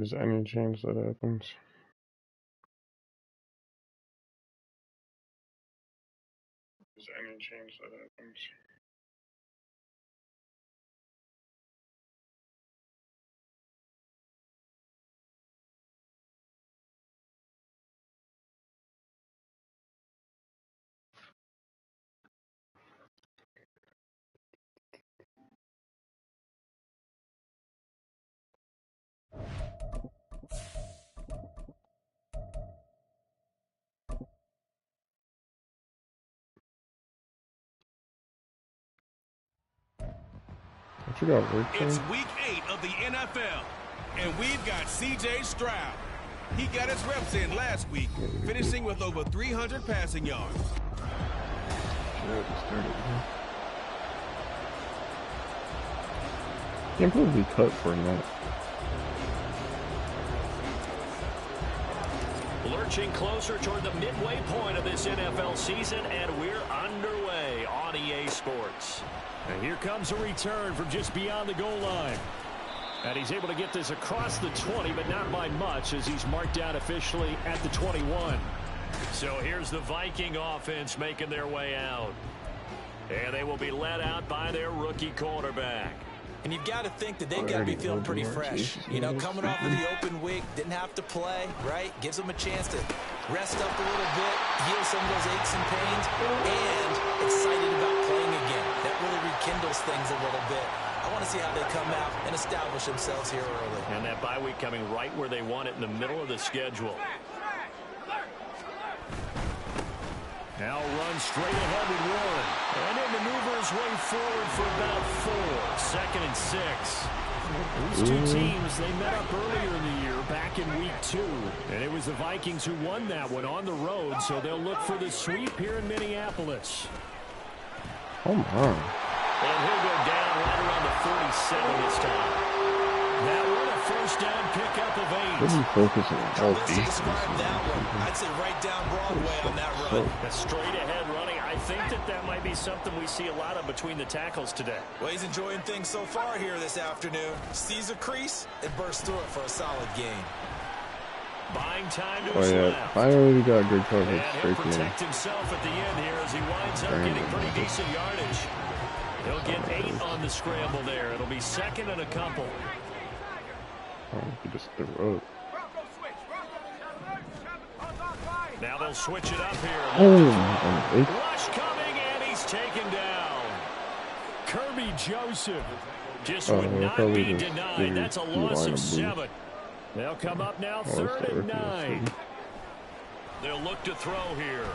There's any chance that happens. There's any chance that happens. What you got, Rick? It's week 8 of the NFL, and we've got C.J. Stroud. He got his reps in last week, finishing with over 300 passing yards. Can't believe we cut for that. Lurching closer toward the midway point of this NFL season, and we're underway on EA Sports. And here comes a return from just beyond the goal line. And he's able to get this across the 20, but not by much, as he's marked down officially at the 21. So here's the Viking offense making their way out. And they will be led out by their rookie quarterback. And you've got to think that they've got to be feeling pretty fresh. You know, coming off of the open week, didn't have to play, right? Gives them a chance to rest up a little bit, heal some of those aches and pains, and excited about playing again. That really rekindles things a little bit. I want to see how they come out and establish themselves here early. And that bye week coming right where they want it, in the middle of the schedule. Now runs straight ahead with Warren. And he'll maneuver his way forward for about 4. 2nd and 6. These two teams, they met up earlier in the year, back in week 2. And it was the Vikings who won that one on the road, so they'll look for the sweep here in Minneapolis. Come on. And he'll go down right around the 47 this time. That one a first down pickup of 8. Didn't focus on all defense. I'd say right down Broadway on that run. A straight ahead running. I think that might be something we see a lot of between the tackles today. Well, he's enjoying things so far here this afternoon. Sees a crease and bursts through it for a solid gain. Buying time to his left. Finally we got good coverage. And he'll protect himself at the end here as he winds up getting pretty decent yardage. He'll get 8 on the scramble there. It'll be 2nd and a couple. Oh, he just threw it. Now they'll switch it up here. Oh, Rush coming, and he's taken down. Kirby Joseph just would not be denied. That's a loss of 7. They'll come up now 3rd and 9. They'll look to throw here.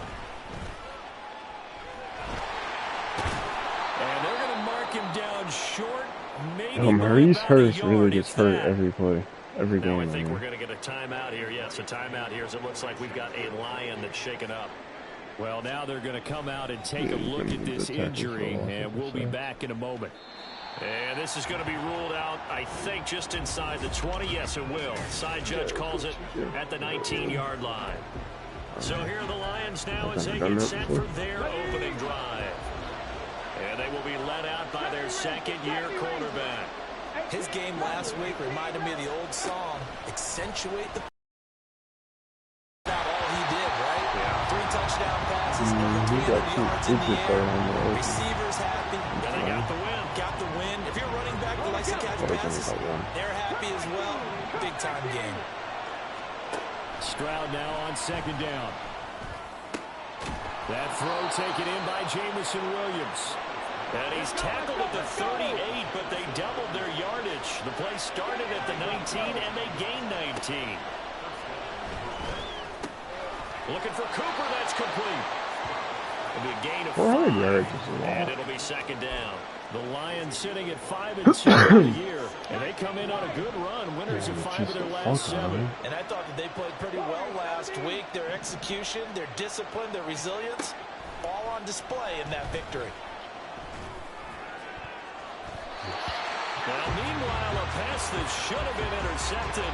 And they're going to mark him down short. Maybe Maurice Hurst really gets hurt every play. Every game. Now I think we're going to get a timeout here. Yes, a timeout here as it looks like we've got a Lion that's shaken up. Well, now they're going to come out and take a look at this injury, and we'll be back in a moment. And this is going to be ruled out, I think, just inside the 20. Yes, it will. Side judge calls it at the 19-yard line. So here are the Lions now as they get set for their opening drive. And they will be led out by their second-year quarterback. His game last week reminded me of the old song, accentuate the about all he did, right? Yeah. 3 touchdown passes, over 300 yards in the air. Receivers happy. And they got the win. Got the win. If you're running back that likes to catch passes, they're happy as well. Big-time game. Stroud now on 2nd down. That throw taken in by Jamison Williams. And he's tackled at the 38, but they doubled their yardage. The play started at the 19, and they gained 19. Looking for Cooper, that's complete. It'll be a gain of 5, yards and it'll be 2nd down. The Lions sitting at 5-2 for the year, and they come in on a good run, winners of 5 of their last 7. And I thought that they played pretty well last week. Their execution, their discipline, their resilience, all on display in that victory. Now, meanwhile, a pass that should have been intercepted,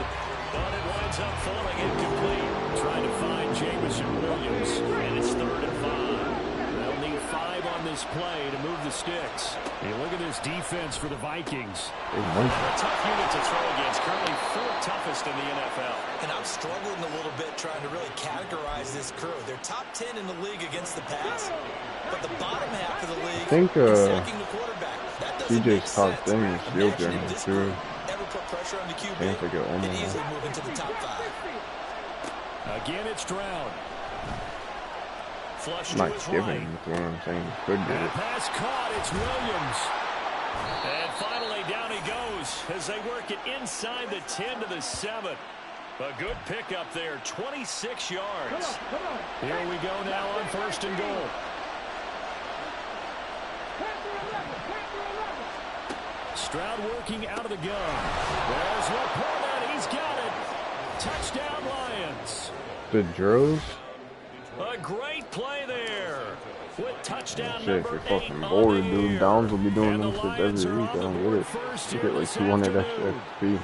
but it winds up falling incomplete. Trying to find Jamison Williams, and it's 3rd and 5. They'll need 5 on on this play to move the sticks. Hey, look at this defense for the Vikings. A tough unit to throw against. Currently 4th toughest in the NFL. And I'm struggling a little bit trying to really categorize this crew. They're top 10 in the league against the pass, but the bottom half of the league is sacking the quarterback. That doesn't make CJ's top sense. thing is field general too. Ever put pressure on the QB, and easily move into the top 5. Again, it's Stroud. Flush I'm to not his giving right. him, that's what I'm saying. Could get And it. pass caught. It's Williams. And finally, down he goes as they work it inside the 10 to the 7. A good pickup there, 26 yards. Here we go now on 1st and goal. Stroud working out of the gun. There's Laporta. He's got it. Touchdown, Lions. The drills? A great play there. With touchdown Shit, number if you're 8 fucking on bored, the dude. year. Downs will be doing And them the shit Lions every are week. I on the don't board get it. first You here get like this 200 afternoon. XP.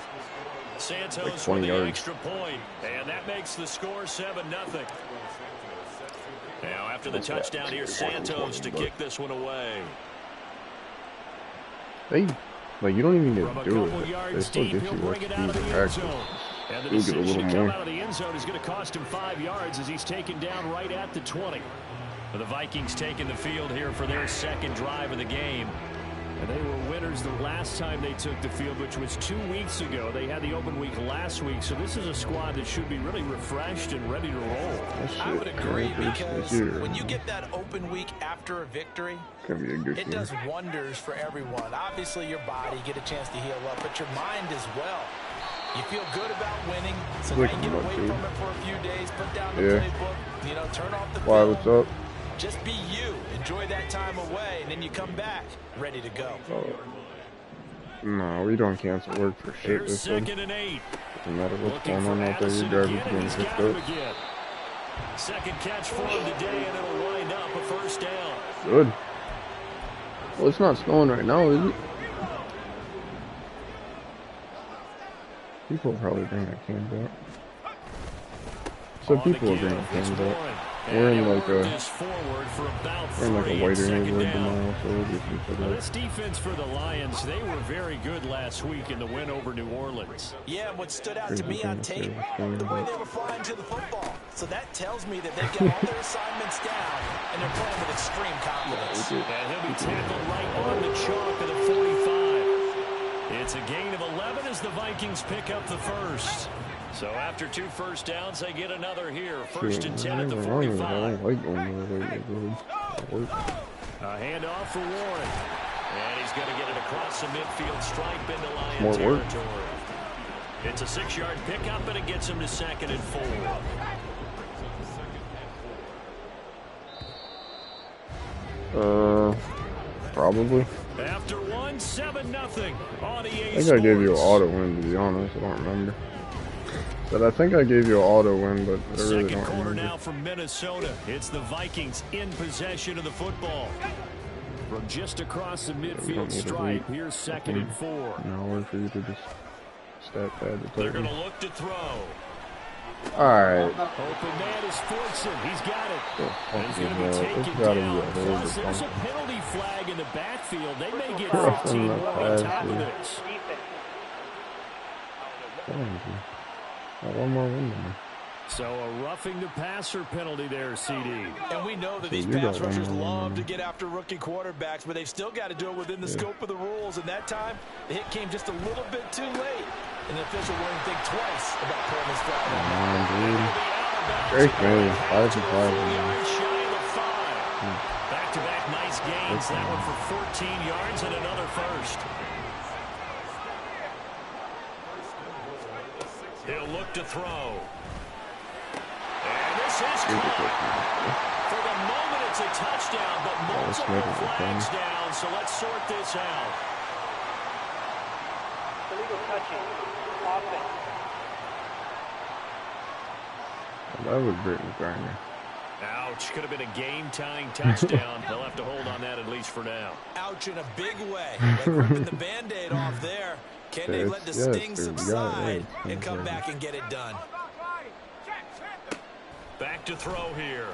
Santos like with 20 the yards. extra point, and that makes the score 7-0. Now after the touchdown, here's Santos to kick this one away. They, like, you don't even need From a to do couple it. They yards still deep, get he'll you bring it out of the end practice. zone. And the You'll get a decision to little come more. out of the end zone is going to cost him 5 yards as he's taken down right at the 20. The Vikings taking the field here for their 2nd drive of the game. And they were winners the last time they took the field, which was 2 weeks ago. They had the open week last week, so this is a squad that should be really refreshed and ready to roll. I would agree, because when you get that open week after a victory, it does wonders for everyone. Obviously, your body, get a chance to heal up, but your mind as well. You feel good about winning, so now you get away from it for a few days, put down the playbook, turn off the film. What's up? Just be you. Enjoy that time away, and then you come back ready to go. No, we don't cancel work for shit. Here's 2nd and 8. Doesn't matter what's going on out there. Your garbage getting picked up. 2nd catch for him today, and it'll wind up a 1st down. Good. Well, it's not snowing right now, is it? People will probably bring their cans out. Some people will bring their cans out. We're in like a whiter neighborhood tomorrow, so we'll get some for that. This defense for the Lions, they were very good last week in the win over New Orleans. Yeah, and what stood out to me on tape, the way they were flying to the football. So that tells me that they've got all their assignments down, and they're playing with extreme confidence. And he'll be tackled right on the chalk of the 45. It's a gain of 11 as the Vikings pick up the 1st. So after 2 first downs, they get another here. 1st and 10 at the 45. I don't like going over there. A handoff for Warren. And he's going to get it across the midfield stripe into Lion More territory. work. It's a 6-yard pickup, and it gets him to 2nd and 4. Probably. After 1, 7-0 on EA I think I gave you an auto win, to be honest. I don't remember. But I think I gave you an auto win, but I really don't Second quarter remember. now from Minnesota. It's the Vikings in possession of the football. From just across the midfield stripe, here's 2nd and 4. An hour for you to just stat pad the They're play. going to look to throw. Alright. Open man is Fortson. He's got it. And he's going to be This taken gotta down. be a Plus, hold there's or a penalty flag in the backfield. They may get Rough 15 on the more on pass, top of yeah. this. One more win there. So a roughing the passer penalty there, CD. And we know that these you got pass one rushers more love win. to get after rookie quarterbacks, but they've still got to do it within the scope of the rules. And that time, the hit came just a little bit too late. And the official wouldn't think twice about pulling his flag. Great game. 5 for 5. Back-to-back nice gains. That one for 14 yards and another 1st. He'll look to throw. And this is caught. For the moment, it's a touchdown, but multiple flags down, so let's sort this out. Illegal touching. Offense. That was Brittany Griner. Ouch. Could have been a game-tying touchdown. They'll have to hold on that at least for now. Ouch in a big way. Like ripping the Band-Aid off there. Can they let the sting subside and come back and get it done? Back to throw here.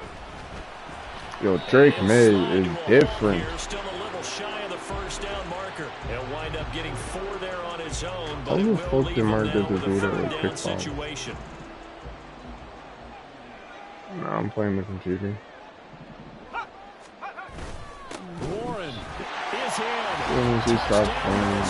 Yo, Drake May is different. Still a little shy of the first down marker. He'll wind up getting 4 there on his own, How but it the will fuck leave did him Mark now get with this a lead at 3rd like down kick situation. Nah, I'm playing the computer. Warren is in. Once he stopped playing,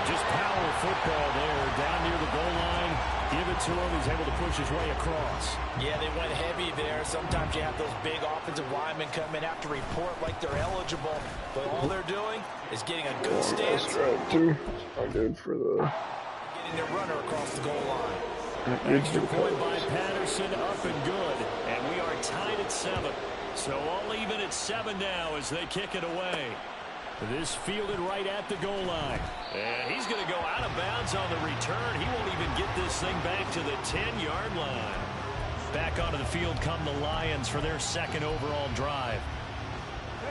Just power football there, down near the goal line. Give it to him. He's able to push his way across. Yeah, they went heavy there. Sometimes you have those big offensive linemen come in, have to report like they're eligible, but all they're doing is getting a good stance. too. Not good for the. Getting their runner across the goal line. Extra point by Patterson, up and good. And we are tied at 7. So all even at 7 now as they kick it away. This fielded right at the goal line. And he's going to go out of bounds on the return. He won't even get this thing back to the 10-yard line. Back onto the field come the Lions for their 2nd overall drive.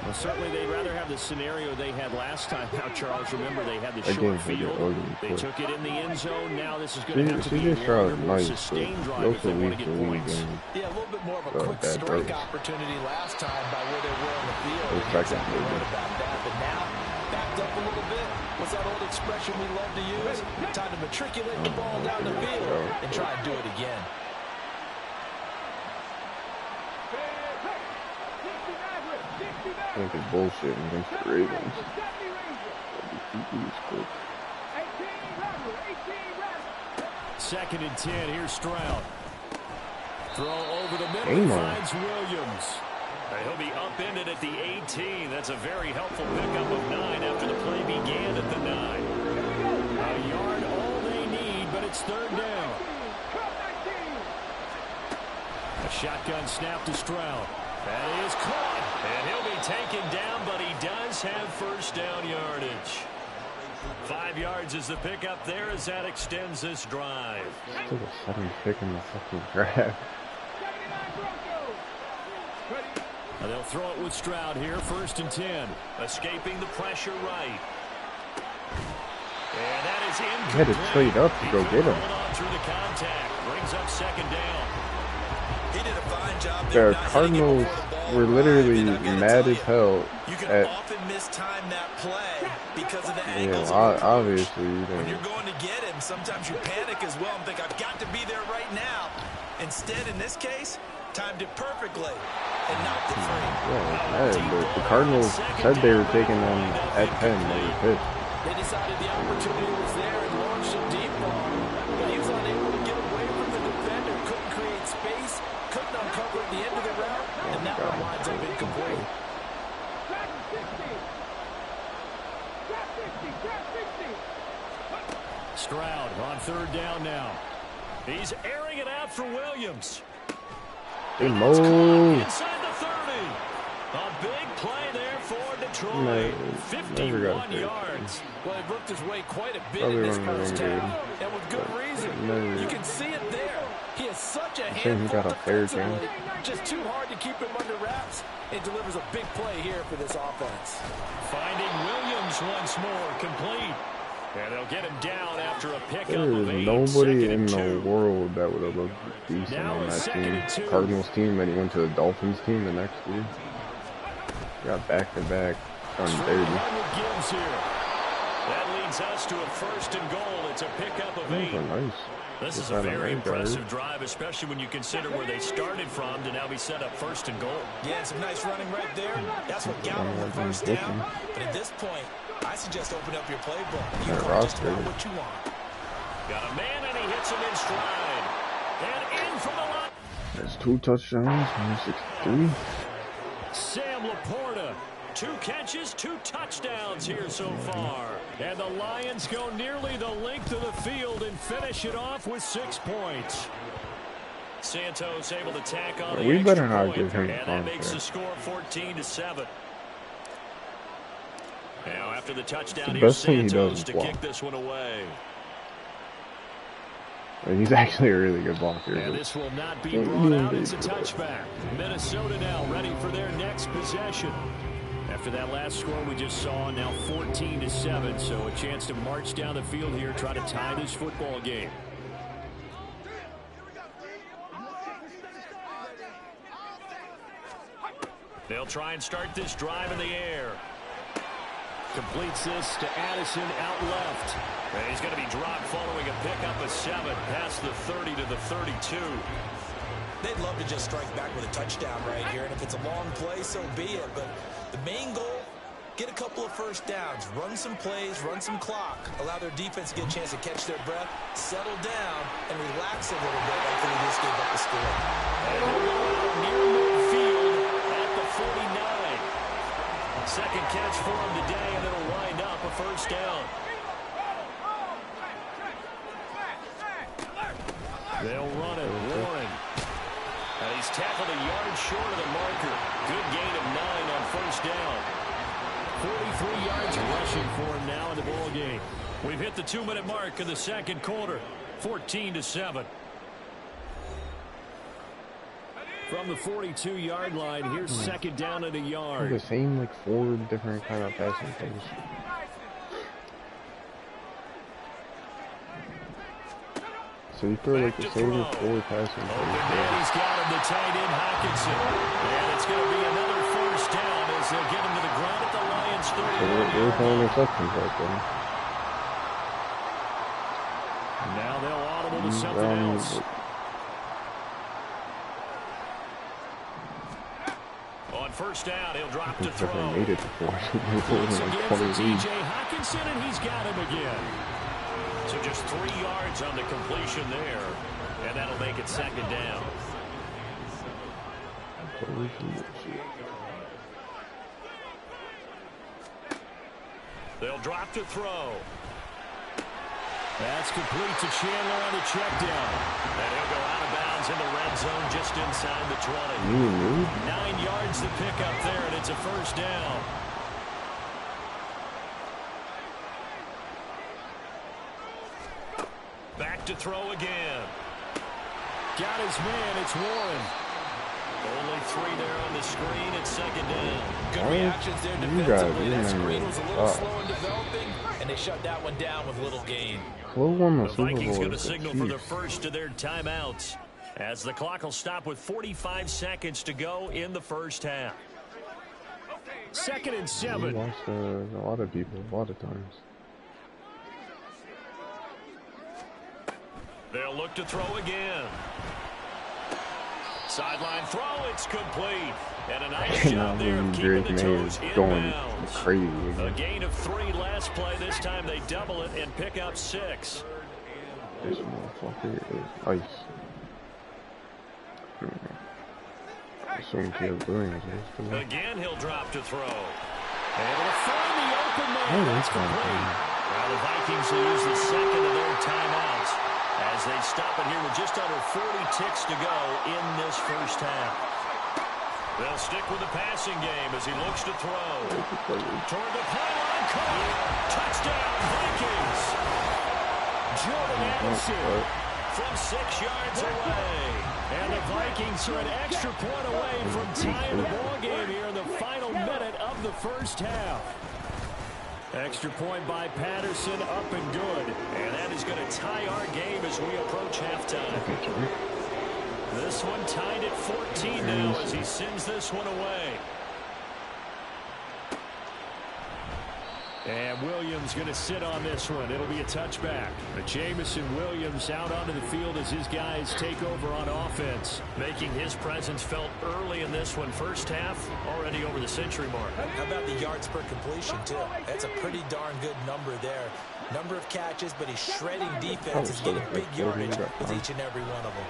Well, certainly they'd rather have the scenario they had last time. Now, Charles, remember they had the short field. They took it in the end zone. Now this is going to have to be a longer, more sustained drive if they want to get points. Yeah, a little bit more of a quick strike opportunity last time by where they were on the field. Exactly right about that, but now backed up a little bit. What's that old expression we love to use? Time to matriculate the ball down the field and try and do it again. I think it's bullshit against the Ravens. Second and 10. Here's Stroud. Throw over the middle. Finds Williams. He'll be upended at the 18. That's a very helpful pickup of 9 after the play began at the 9. A yard all they need, but it's 3rd down. A shotgun snap to Stroud. That is caught, and he'll be taken down, but he does have 1st down yardage. 5 yards is the pickup there as that extends this drive. Took a 7th pick in the fucking draft. Now they'll throw it with Stroud here, 1st and 10. Escaping the pressure right. And that is incomplete. He had to trade up to go get him. Through the contact, brings up 2nd down. He did a fine job there. The Cardinals were literally mad as hell. You can often mistime that play because of the angles. Yeah, obviously. When you're going to get him, sometimes you panic as well and think, I've got to be there right now. Instead, in this case, timed it perfectly and knocked it free. Yeah, but the Cardinals said they were taking them at 10. They were pissed. They decided the opportunity was there and launched a deep ball. But he was unable to get away from the defender. Couldn't create space. Couldn't uncover at the end of the route. And that one winds up incomplete. Stroud on 3rd down now. He's airing it out for Williams. They move. Inside the 30. A big play there for Detroit. 51 yards. Well, he looked his way quite a bit in this first half, and with good reason. You can see it there. He has such a handful defensively. Just too hard to keep him under wraps, and delivers a big play here for this offense. Finding Williams once more, complete. And they'll get him down after a pickup of 8. Nobody in the world that would have looked decent on that team. Cardinals team, and he went to the Dolphins team the next year. Got back-to-back on 30. That leads us to a 1st and goal. It's a pickup of 8. Nice. This is a very impressive drive, especially when you consider where they started from to now be set up 1st and goal. Yeah, some nice running right there. That's what got him the 1st down. But at this point, I suggest open up your playbook. You call just about what you want. Got a man, and he hits him in stride. And in from the line. That's 2 touchdowns, 163. Sam Laporta. 2 catches, 2 touchdowns here so far. And the Lions go nearly the length of the field and finish it off with 6 points. Santos able to tack on the extra point, and that makes the score 14-7. Now after the touchdown, here's Santos to kick this one away. He's actually a really good blocker. And this will not be brought out. It's a touchback. Minnesota now ready for their next possession. After that last score we just saw, now 14-7, so a chance to march down the field here, try to tie this football game. They'll try and start this drive in the air. Completes this to Addison out left. And he's going to be dropped following a pickup of 7 past the 30 to the 32. They'd love to just strike back with a touchdown right here, and if it's a long play, so be it. But the main goal, get a couple of first downs, run some plays, run some clock, allow their defense to get a chance to catch their breath, settle down, and relax a little bit after they just gave up the score. And he'll go out near midfield at the 49. Second catch for him today, and it'll wind up a first down. They'll run it, Warren. And he's tackled a yard short of the marker. Good gain of 9 on first down. 43 yards rushing for him now in the ball game. We've hit the 2-minute mark in the second quarter. 14-7. From the 42-yard line, here's second down and a yard. The same, like, 4 different kind of passing things. So you throw like the same 4 passing things. He's got him, the tight end Hawkinson. And it's going to be another first down as they get him to the ground at the Lions 30. So they're throwing exceptions right there. Now they'll audible to something else. On first down, he'll drop to throw. Made it before. Once again for T.J. Hawkinson, and he's got him again. So just 3 yards on the completion there, and that'll make it second down. They'll drop to throw. That's complete to Chandler on the check down. And he'll go out of bounds in the red zone just inside the 20. 9 yards to pick up there, and it's a first down. Back to throw again. Got his man, it's Warren. Only 3 there on the screen. It's second down. Good reactions there defensively. That screen was a little slow in developing, and they shut that one down with little gain. The Vikings going to signal for the first of their timeouts as the clock will stop with 45 seconds to go in the first half. Second and 7. We lost a lot of people a lot of times. They'll look to throw again. Sideline throw, it's complete. And a nice job there of keeping the toes inbounds. Crazy. A gain of 3 last play. This time they double it and pick up 6. This motherfucker is ice. Again, he'll drop to throw. Able to find the open man. That's complete. Well, the Vikings will use the second of their timeouts as they stop it here with just under 40 ticks to go in this first half. They'll stick with the passing game as he looks to throw. Toward the pylon, caught. Touchdown, Vikings. Jordan Addison from 6 yards away. And the Vikings are an extra point away from tying the ball game here in the final minute of the first half. Extra point by Patterson, up and good. And that is going to tie our game as we approach halftime. This one tied at 14 now as he sends this one away. And Williams going to sit on this one. It'll be a touchback. But Jamison Williams out onto the field as his guys take over on offense, making his presence felt early in this one. First half, already over the century mark. How about the yards per completion, too? That's a pretty darn good number there. Number of catches, but he's shredding defense. He's getting big yardage with each and every one of them.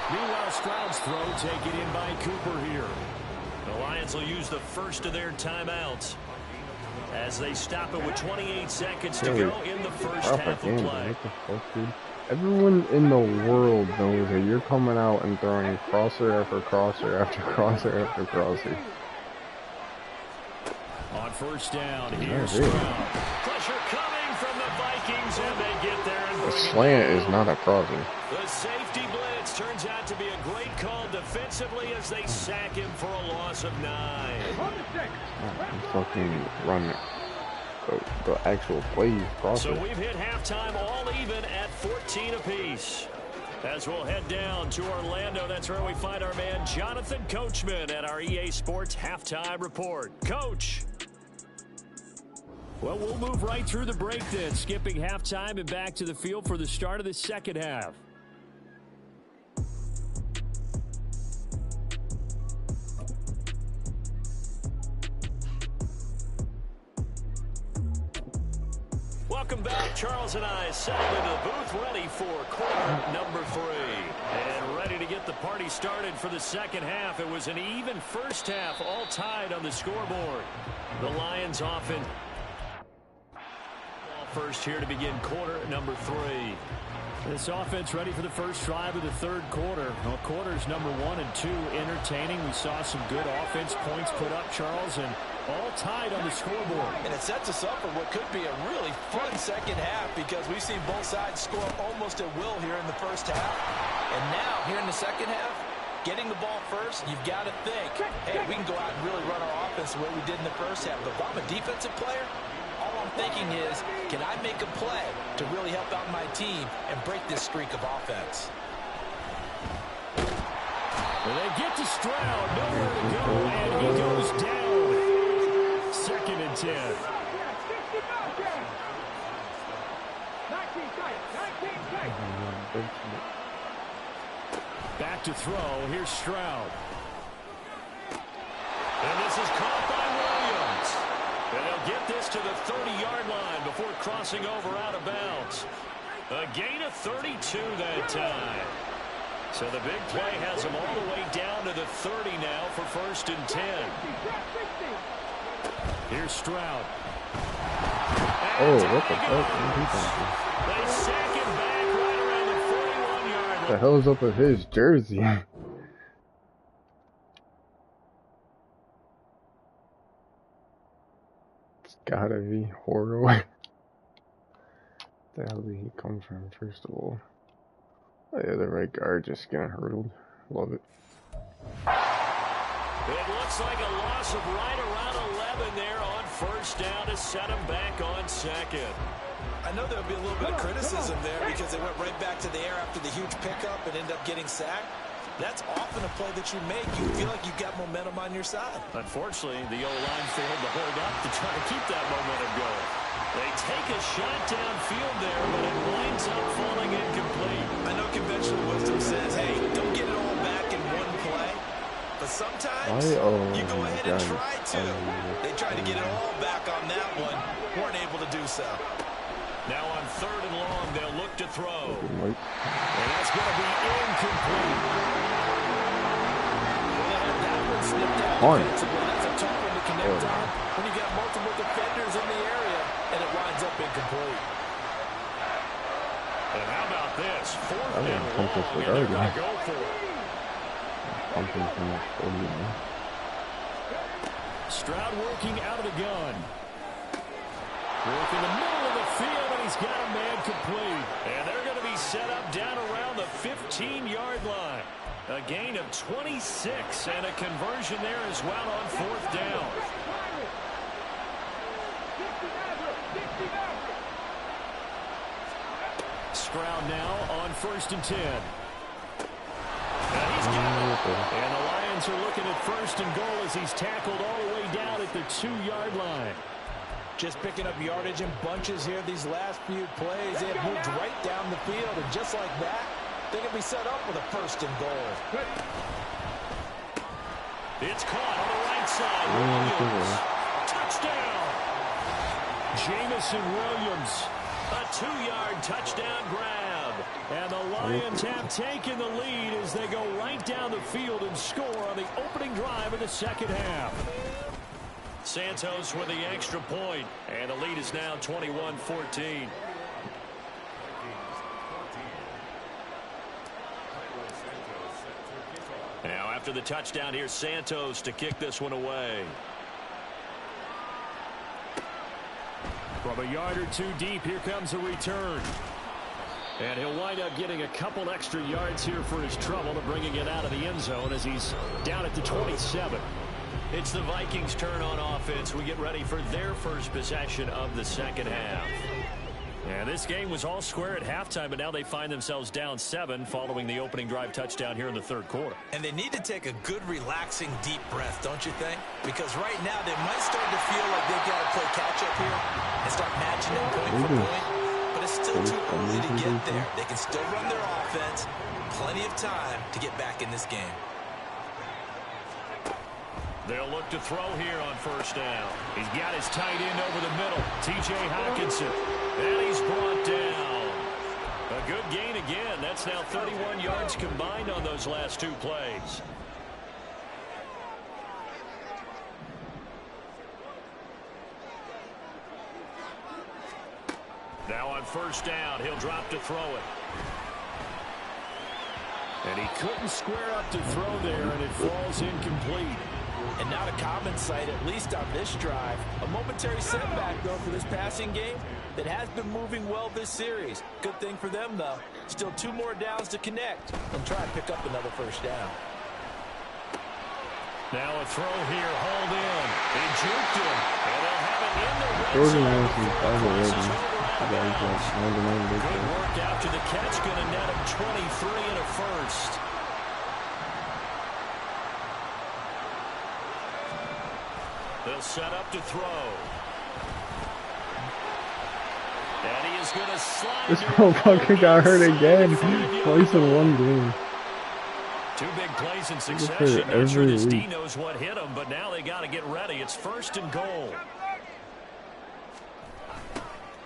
Meanwhile, Stroud's throw taken in by Cooper here. The Lions will use the first of their timeouts as they stop it with 28 seconds to go in the first half of play. Everyone in the world knows that you're coming out and throwing crosser after crosser after crosser after crosser. On first down, here's Stroud. Pressure coming from the Vikings, and they get there. And the slant is not a crosser. The safety blitz turns out to be a great call defensively as they sack him for a loss of 9. Fucking run the actual play crosser. So we've hit halftime all even at 14 apiece. As we'll head down to Orlando, that's where we find our man Jonathan Coachman at our EA Sports Halftime Report. Coach. Well, we'll move right through the break then, skipping halftime and back to the field for the start of the second half. Welcome back. Charles and I settled into the booth, ready for quarter number 3. And ready to get the party started for the second half. It was an even first half, all tied on the scoreboard. The Lions often first here to begin quarter number 3. This offense ready for the first drive of the third quarter. Well, quarters number 1 and 2 entertaining. We saw some good offense points put up, Charles, and all tied on the scoreboard. And it sets us up for what could be a really fun second half because we've seen both sides score almost at will here in the first half. And now, here in the second half, getting the ball first, you've got to think, hey, we can go out and really run our offense the way we did in the first half. But if I'm a defensive player, all I'm thinking is, can I make a play to really help out my team and break this streak of offense? Well, they get to Stroud, nowhere to go, and he goes down. 2nd and 10. Back to throw. Here's Stroud. And this is caught by Williams. And they'll get this to the 30-yard line before crossing over out of bounds. A gain of 32 that time. So the big play has them all the way down to the 30 now for 1st and 10. Here's Stroud. Oh, what the fuck? They sack him back right around the 41-yard line. What the hell is up with his jersey? It's gotta be horrible. Where the hell did he come from, first of all? Oh yeah, the right guard just getting hurdled. Love it. It looks like a loss of right around 11 there on 1st down to set him back on 2nd. I know there'll be a little bit of criticism there because they went right back to the air after the huge pickup and ended up getting sacked. That's often a play that you make. You feel like you've got momentum on your side. Unfortunately, the O-line failed to hold up to try to keep that momentum going. They take a shot downfield there, but it winds up falling incomplete. I know conventional wisdom says, hey, don't get it all back in one play. But sometimes you go ahead and try to. They tried to get it all back on that one. Weren't able to do so. Now on 3rd and long, they'll look to throw. And that's going to be incomplete. Well, they had that one snipped out defensively. That's a tough one to connect on when you got multiple defenders in the area, and it winds up incomplete. And how about this? 4th and long, and they're going to go for it. Stroud working out of the gun. Working the middle of the field, and he's got a man complete. And they're going to be set up down around the 15-yard line. A gain of 26 and a conversion there as well on 4th down. Stroud now on 1st and 10. And he's got it. And the Lions are looking at 1st and goal as he's tackled all the way down at the 2-yard line. Just picking up yardage in bunches here these last few plays. They have moved right down the field, and just like that, they can be set up with a 1st and goal. It's caught on the right side. Williams. Touchdown. Jamison Williams. A 2-yard touchdown grab. And the Lions have taken the lead as they go right down the field and score on the opening drive of the second half. Santos with the extra point, and the lead is now 21-14. Now after the touchdown, here's Santos to kick this one away. From a yard or 2 deep, here comes a return. And he'll wind up getting a couple extra yards here for his trouble to bringing it out of the end zone as he's down at the 27. It's the Vikings' turn on offense. We get ready for their first possession of the second half. Yeah, this game was all square at halftime, but now they find themselves down 7 following the opening drive touchdown here in the third quarter. And they need to take a good, relaxing, deep breath, don't you think? Because right now they might start to feel like they've got to play catch-up here and start matching them point for point. But it's still too early to get there. They can still run their offense. Plenty of time to get back in this game. They'll look to throw here on first down. He's got his tight end over the middle, T.J. Hockenson. And he's brought down. A good gain again. That's now 31 yards combined on those last 2 plays. Now on first down, he'll drop to throw it. And he couldn't square up to throw there, and it falls incomplete. And not a common sight, at least on this drive. A momentary setback, though, for this passing game that has been moving well this series. Good thing for them, though. Still 2 more downs to connect and try and pick up another first down. Now a throw here, hold in. They juked him, and they'll have it in the red zone. Good work after the catch, going to net him 23 and a first. They'll set up to throw. And he is going to slide. This motherfucker got hurt again. Twice in one game. 2 big plays in succession. Not sure this D knows what hit him, but now they got to get ready. It's first and goal.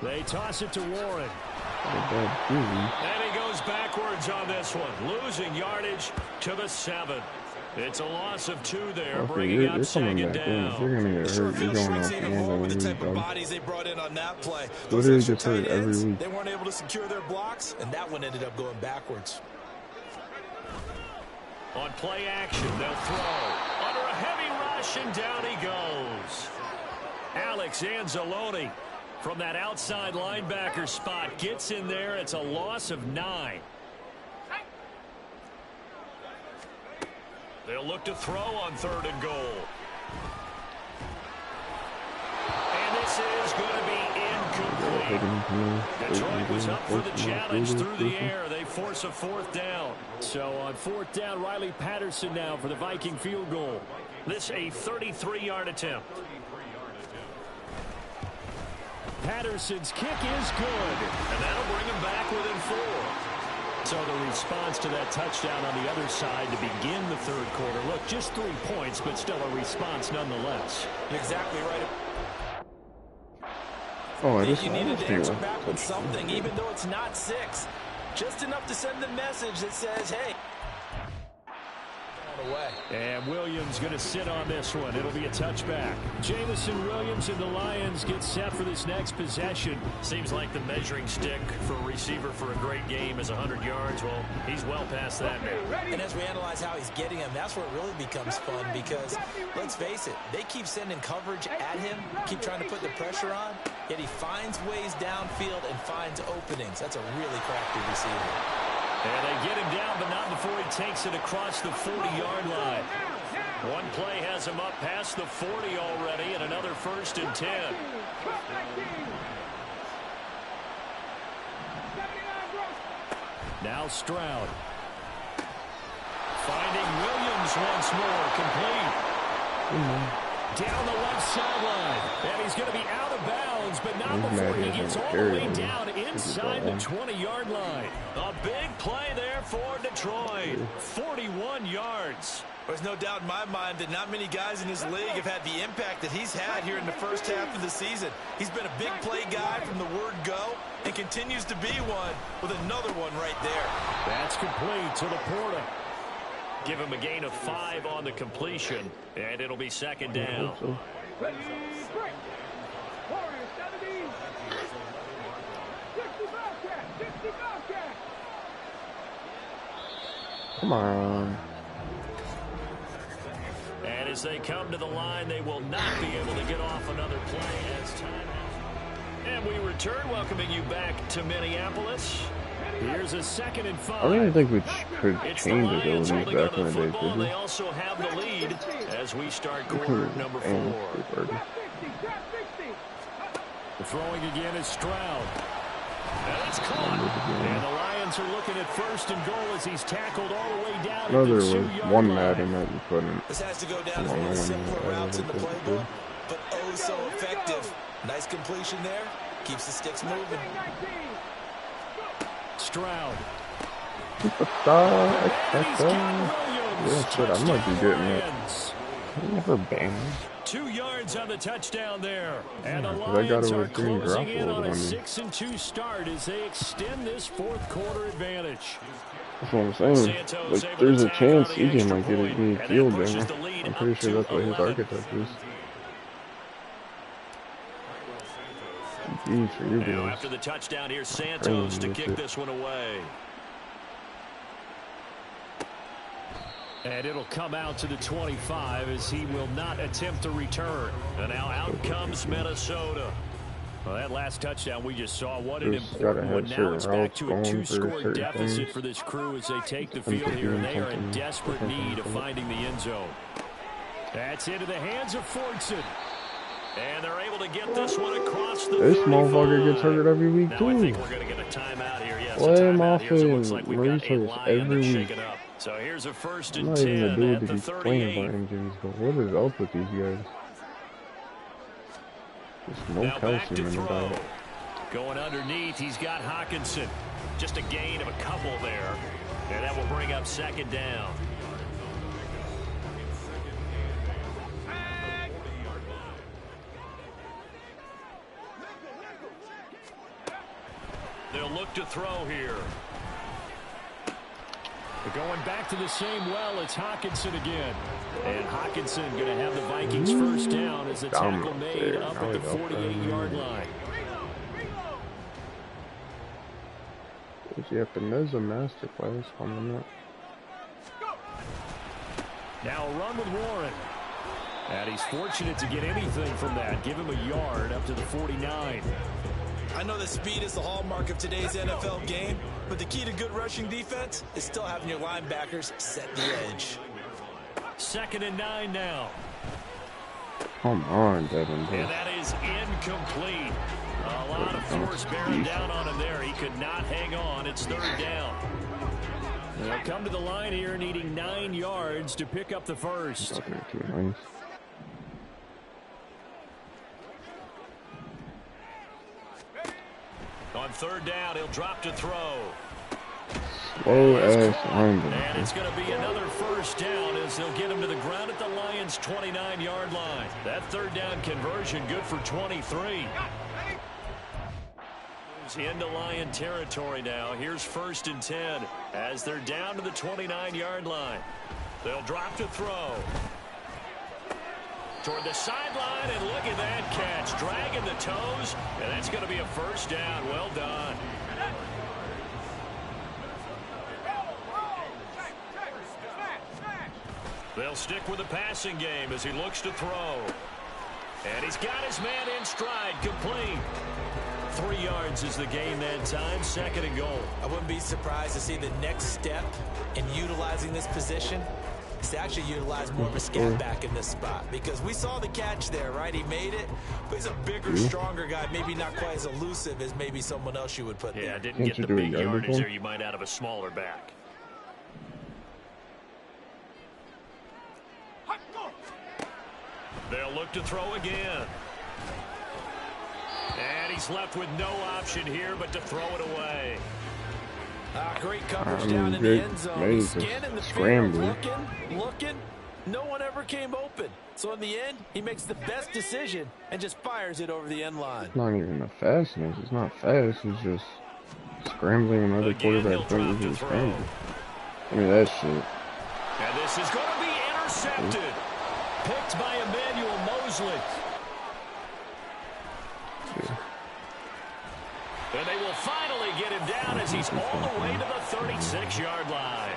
They toss it to Warren. And he goes backwards on this one. Losing yardage to the 7. It's a loss of 2 there, bringing up second down. You're going to get hurt. You're going off more than the type of bodies they brought in on that play. Those extra tight ends, they weren't able to secure their blocks, and that one ended up going backwards. On play action, they'll throw. Under a heavy rush, and down he goes. Alex Anzalone from that outside linebacker spot gets in there. It's a loss of 9. They'll look to throw on 3rd and goal. And this is going to be incomplete. Detroit was up for the challenge through the air. They force a 4th down. So on 4th down, Riley Patterson now for the Viking field goal. This a 33-yard attempt. Patterson's kick is good. And that'll bring him back within 4. So the response to that touchdown on the other side to begin the 3rd quarter. Look, just 3 points, but still a response nonetheless. Exactly right. Oh, I just you needed to answer back with something, even though it's not 6. Just enough to send the message that says, hey. Away. And Williams going to sit on this one. It'll be a touchback. Jamison Williams and the Lions get set for this next possession. Seems like the measuring stick for a receiver for a great game is 100 yards. Well, he's well past that now. And as we analyze how he's getting him, that's where it really becomes fun because, let's face it, they keep sending coverage at him, keep trying to put the pressure on, yet he finds ways downfield and finds openings. That's a really crafty receiver. And they get him down, but not before he takes it across the 40-yard line. One play has him up past the 40 already, and another 1st and 10. Now Stroud. Finding Williams once more, complete. Down the left sideline. And he's going to be out of bounds, but not before he gets all the way down inside the 20-yard line. A big play there for Detroit. 41 yards. There's no doubt in my mind that not many guys in this league have had the impact that he's had here in the first half of the season. He's been a big play guy from the word go and continues to be one with another one right there. That's complete to Laporta. Give him a gain of 5 on the completion, and it'll be 2nd down. Come on. And as they come to the line, they will not be able to get off another play as time has. And we return, welcoming you back to Minneapolis. Here's a 2nd and 5. I don't even think we could change it though back in the day, could we? They also have the lead as we start quarter number 4. The throwing again is Stroud. And it's caught. And the Lions are looking at first and goal as he's tackled all the way down No, at the there was 2-yard one line. Madden that you couldn't. This has to go down as one of the simpler routes in the playbook, but oh so effective. Nice completion there. Keeps the sticks moving. Stroud. Yeah, shit, I might be getting it. Never banned. 2 yards on the touchdown there. And the I got Lions over are green closing drop in on a on me. 6-2 start as they extend this fourth quarter advantage. That's what I'm saying. Like, there's a chance CJ might get a new field there. I'm pretty sure that's what his architect is. GG for you Now guys. after the touchdown, here's Santos to kick this one away. And it'll come out to the 25 as he will not attempt to return. And now out comes Minnesota. Well, that last touchdown we just saw, what an important one. Now it's back to a 2-score deficit for this crew as they take the field here, and they are in desperate need of finding the end zone. That's into the hands of Fortson. And they're able to get this one across the 35. This motherfucker gets hurt every week, now, too. I think we're going to get a timeout here. Yes, Let a him timeout off here. So it looks like his we've got a resource Lion every that's week. shaken up. So here's a first I'm and not even 10 a dude at to the be playing by 38. injuries, but what is up with these guys? There's no Now back calcium to in the throw. diet. Going underneath, he's got Hawkinson. Just a gain of a couple there. And that will bring up second down. They'll look to throw here. But going back to the same well, it's Hawkinson again. And Hawkinson going to have the Vikings first down as the tackle made up at the 48-yard line. Yeah, Finesse a masterclass coming up. Now a run with Warren. And he's fortunate to get anything from that. Give him a yard up to the 49. I know that speed is the hallmark of today's NFL game, but the key to good rushing defense is still having your linebackers set the edge. 2nd and 9 now. Come on, Devin. And that is incomplete. A lot of force bearing down on him there. He could not hang on. It's 3rd down. They'll come to the line here needing 9 yards to pick up the first. Nice. On 3rd down, he'll drop to throw. Slow ass lineman. And it's going to be another first down as they'll get him to the ground at the Lions' 29-yard line. That 3rd down conversion good for 23. Into Lion territory now. Here's 1st and 10 as they're down to the 29-yard line. They'll drop to throw. Toward the sideline, and look at that catch. Dragging the toes, and that's going to be a first down. Well done. They'll stick with the passing game as he looks to throw. And he's got his man in stride, complete. 3 yards is the gain that time, 2nd and goal. I wouldn't be surprised to see the next step in utilizing this position is to actually utilize more of a scat back in this spot, because we saw the catch there, right? He made it, but he's a bigger, stronger guy, maybe not quite as elusive as maybe someone else you would put there. Yeah, didn't get the big yardage there you might out of a smaller back. They'll look to throw again. And he's left with no option here but to throw it away. Great coverage down in the end zone. He's scanning the field, looking. No one ever came open. So in the end, he makes the best decision and just fires it over the end line. It's not even the fastness. It's not fast. It's just scrambling another quarterback trying to scramble. I mean, that shit. And this is going to be intercepted. Picked by Emmanuel Mosley. Yeah. And they will finally get him down as he's all the way to the 36-yard line.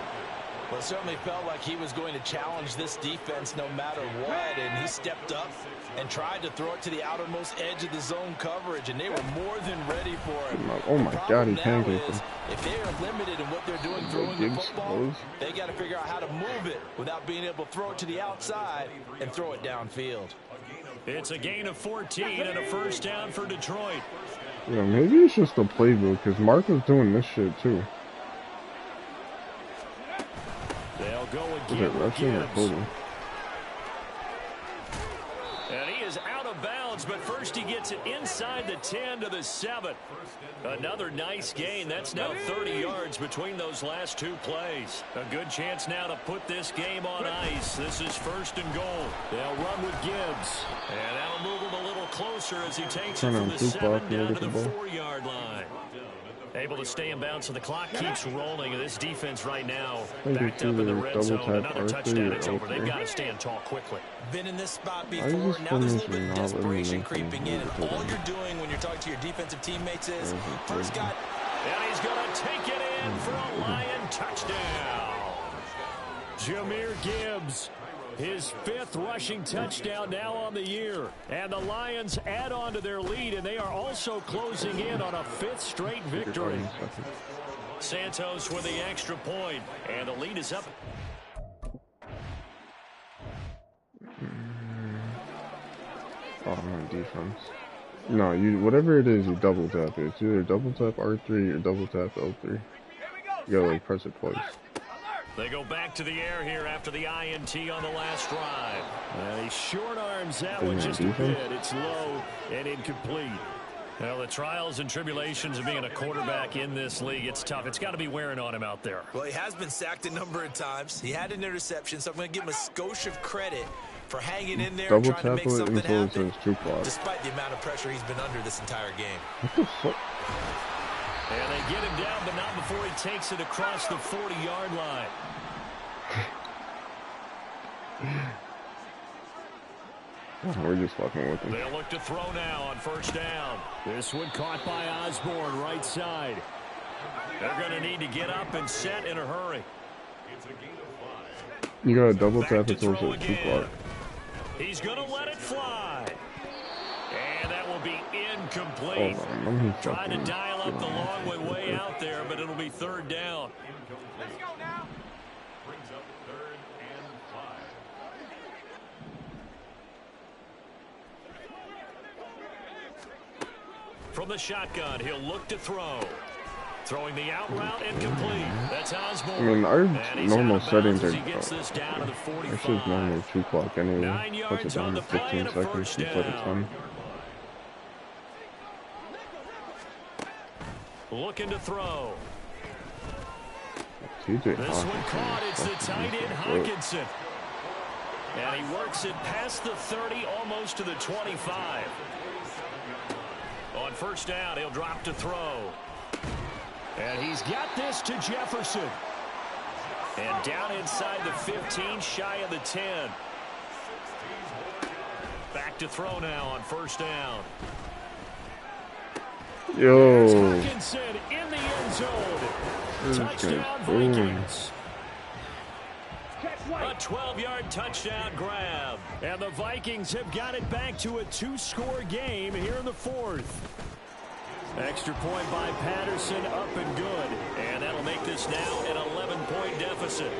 Well, it certainly felt like he was going to challenge this defense no matter what, and he stepped up and tried to throw it to the outermost edge of the zone coverage, and they were more than ready for it. Oh my God, he pancaked. If they are limited in what they're doing throwing the football, they got to figure out how to move it without being able to throw it to the outside and throw it downfield. It's a gain of 14 and a first down for Detroit. Yeah, maybe it's just a playbook, because Mark was doing this shit too. They'll go Is it rushing or holding? And he is out of bounds, but first he gets it inside the 10 to the 7. Another nice gain. That's now 30 yards between those last two plays. A good chance now to put this game on ice. This is 1st and goal. They'll run with Gibbs. And that'll move him a little closer as he takes it from the 7 down to the 4-yard line. Able to stay in bounds, so the clock keeps rolling. And this defense right now backed up in the red zone. Another touchdown, it's over. They've got to stand tall quickly. Been in this spot before. Now there's a little bit of desperation creeping in. And all you're doing when you're talking to your defensive teammates is first got... And he's going to take it in for a Lion touchdown. Jahmyr Gibbs. His 5th rushing touchdown now on the year. And the Lions add on to their lead, and they are also closing in on a 5th straight victory. Santos with the extra point, and the lead is up. Oh, on defense. No, you whatever it is, you double tap it. It's either double tap R3 or double tap L3. You gotta like press it twice. They go back to the air here after the INT on the last drive. He short arms that one just a bit. It's low and incomplete. Well, the trials and tribulations of being a quarterback in this league, it's tough. It's got to be wearing on him out there. Well, he has been sacked a number of times. He had an interception, so I'm going to give him a skosh of credit for hanging in there and trying to make something happen, despite the amount of pressure he's been under this entire game. What the fuck? And they get him down, but not before he takes it across the 40-yard line. We're just fucking with him. They'll look to throw now on 1st down. This one caught by Osborne, right side. They're going to need to get up and set in a hurry. You got to double tap it so it's 2 clock. He's going to let it fly. And that will be incomplete. Trying to dial up the long way out there, but it'll be 3rd down. Let's go now. Brings up 3rd and 5. From the shotgun, he'll look to throw. Throwing the out route incomplete. That's Osborne. I mean, our normal settings are this is normal 2 clock anyway. Puts it down to 15 seconds instead of 10. Looking to throw. TJ this one caught. It's the tight end Hawkinson. And he works it past the 30, almost to the 25. On 1st down, he'll drop to throw. And he's got this to Jefferson. And down inside the 15, shy of the 10. Back to throw now on 1st down. Yo. Hawkinson in the end zone. Touchdown Vikings. A 12-yard touchdown grab. And the Vikings have got it back to a 2-score game here in the 4th. Extra point by Patterson, up and good. And that'll make this now an 11-point deficit.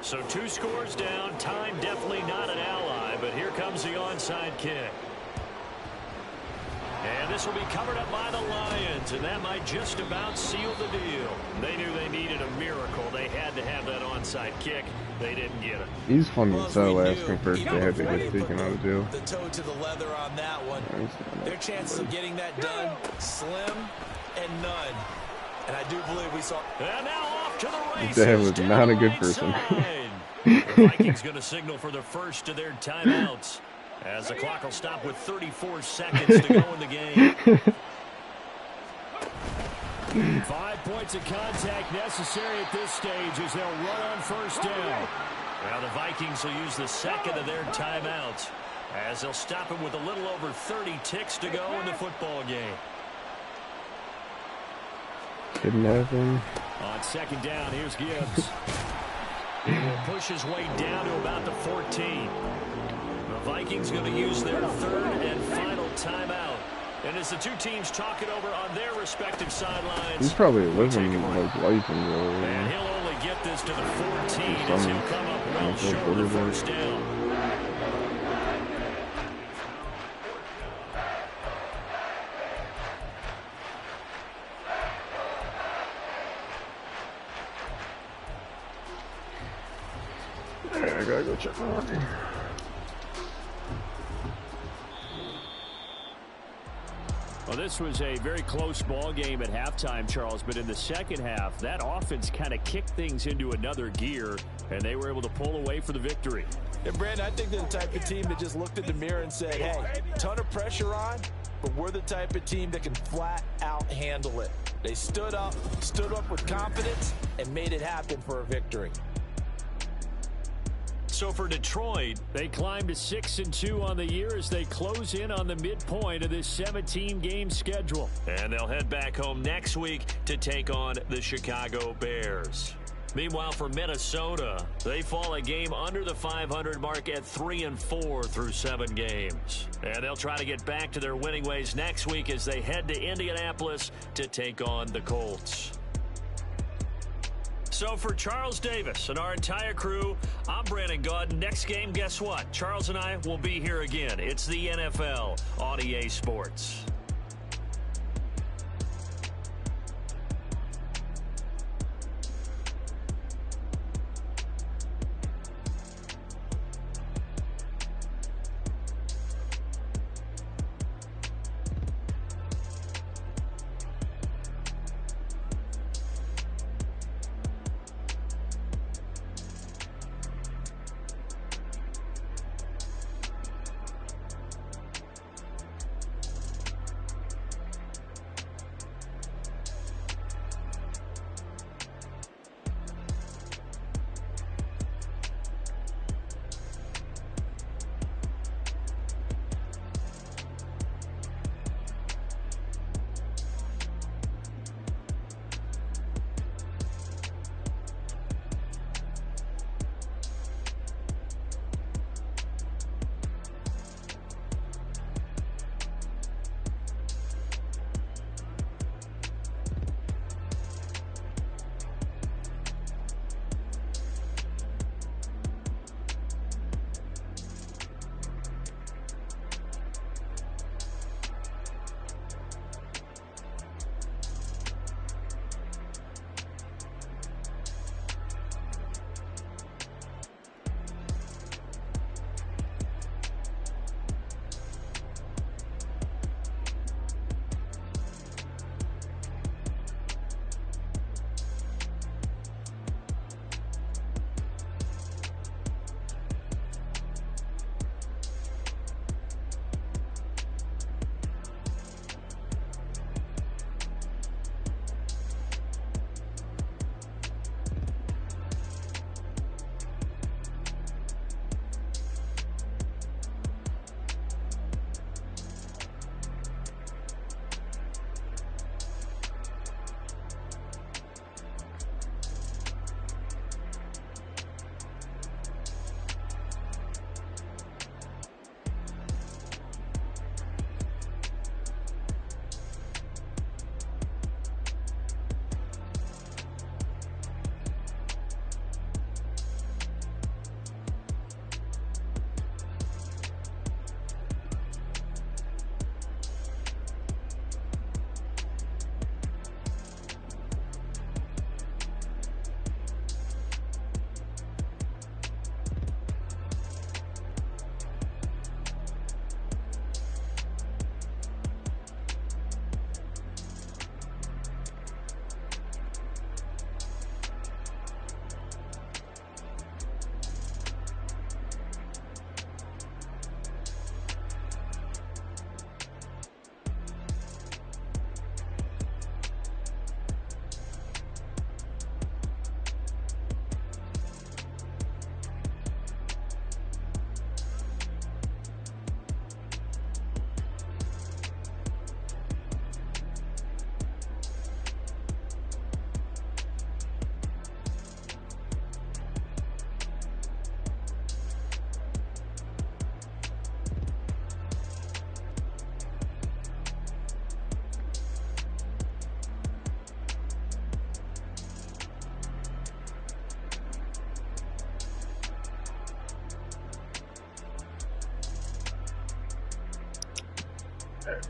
So 2 scores down. Time definitely not an ally, but here comes the onside kick. And this will be covered up by the Lions, and that might just about seal the deal. They knew they needed a miracle. They had to have that onside kick. They didn't get it. He's funny as hell asking first they had to get taken out of jail. The toe to the leather on that one. Their chances of getting that done, slim and none. And I do believe we saw... And now off to the races. That was not a good person. The Vikings going to signal for the first of their timeouts, as the clock will stop with 34 seconds to go in the game. 5 points of contact necessary at this stage as they'll run on 1st down. Now the Vikings will use the second of their timeouts as they'll stop him with a little over 30 ticks to go in the football game. Kidnapping. On 2nd down, here's Gibbs. He will push his way down to about the 14. The Vikings going to use their 3rd and final timeout. And as the two teams talk it over on their respective sidelines, he's probably living like life in the and he'll only get this to the 14 as he'll come up well short of the first down. I gotta go check my money. Well, this was a very close ball game at halftime, Charles, but in the second half, that offense kind of kicked things into another gear, and they were able to pull away for the victory. And, Brandon, I think they're the type of team that just looked in the mirror and said, hey, ton of pressure on, but we're the type of team that can flat out handle it. They stood up with confidence, and made it happen for a victory. So for Detroit, they climbed to 6-2 on the year as they close in on the midpoint of this 17-game schedule. And they'll head back home next week to take on the Chicago Bears. Meanwhile, for Minnesota, they fall a game under the 500 mark at 3-4 through 7 games. And they'll try to get back to their winning ways next week as they head to Indianapolis to take on the Colts. So for Charles Davis and our entire crew, I'm Brandon Gaudin. Next game, guess what? Charles and I will be here again. It's the NFL on EA Sports.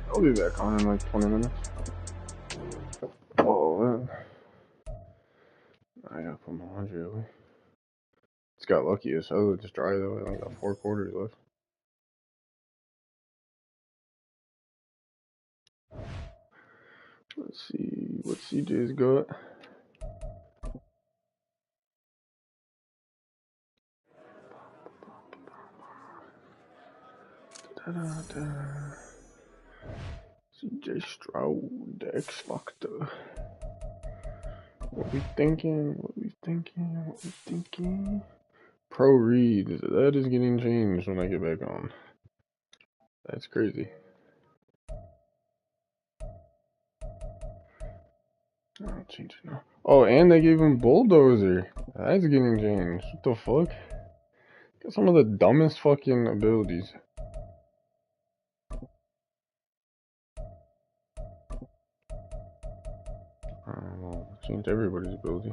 I'll be back on in like 20 minutes. Oh, man. I gotta put my laundry away. It's got lucky as hell. It's dry though. I only got 4 quarters left. Let's see what CJ's got. CJ Stroud, the X Factor. What we thinking? What we thinking? What we thinking? Pro read. That is getting changed when I get back on. That's crazy. I'll change it now. Oh, and they gave him Bulldozer. That's getting changed. What the fuck? Got some of the dumbest fucking abilities. I don't know. Change everybody's ability.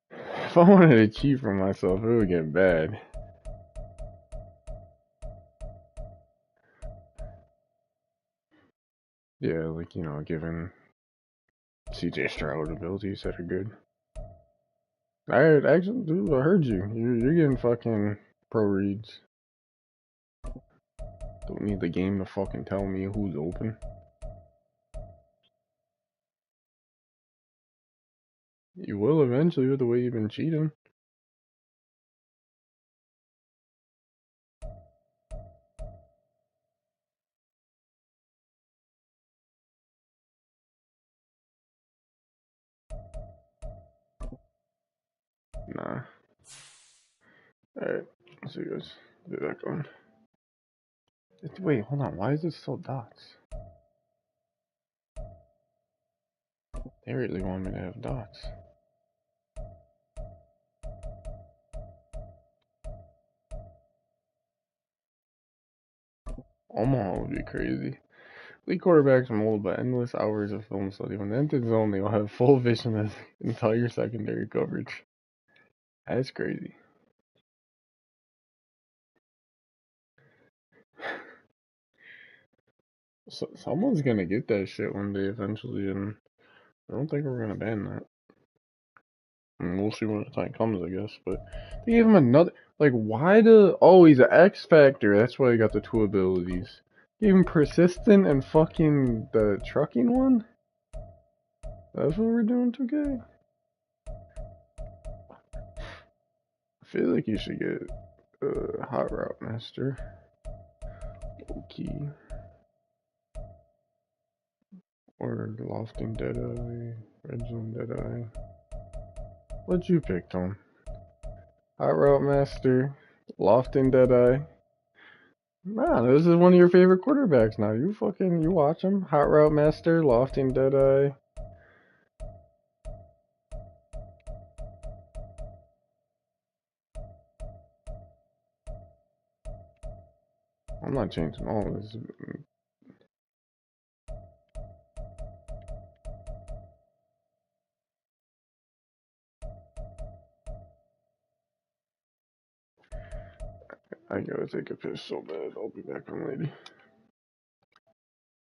If I wanted to cheat for myself, it would get bad. Yeah, like, you know, giving CJ Stroud abilities that are good. I actually, dude, I heard you. You're getting fucking pro reads. Don't need the game to fucking tell me who's open. You will eventually with the way you've been cheating. Nah. Alright, let's see you guys. Get back on. Wait, hold on. Why is it still dots? They really want me to have dots. Omaha would be crazy. League quarterbacks molded by endless hours of film study. When entered zone, they will have full vision of the entire secondary coverage. That's crazy. So, someone's gonna get that shit one day eventually, and I don't think we're gonna ban that. I mean, we'll see when the time comes, I guess. But they gave him another. Like, why the? Oh, he's an X Factor. That's why he got the 2 abilities. Gave him persistent and fucking the trucking one. That's what we're doing, 2K. I feel like you should get Hot Route Master. Okay. Or Lofting Deadeye. Red Zone Deadeye. What'd you pick, Tom? Hot Route Master. Lofting Deadeye. Nah, this is one of your favorite quarterbacks now. You watch him. Hot Route Master, Lofting Deadeye. I'm not changing all of this. I gotta take a piss so bad. I'll be back on later.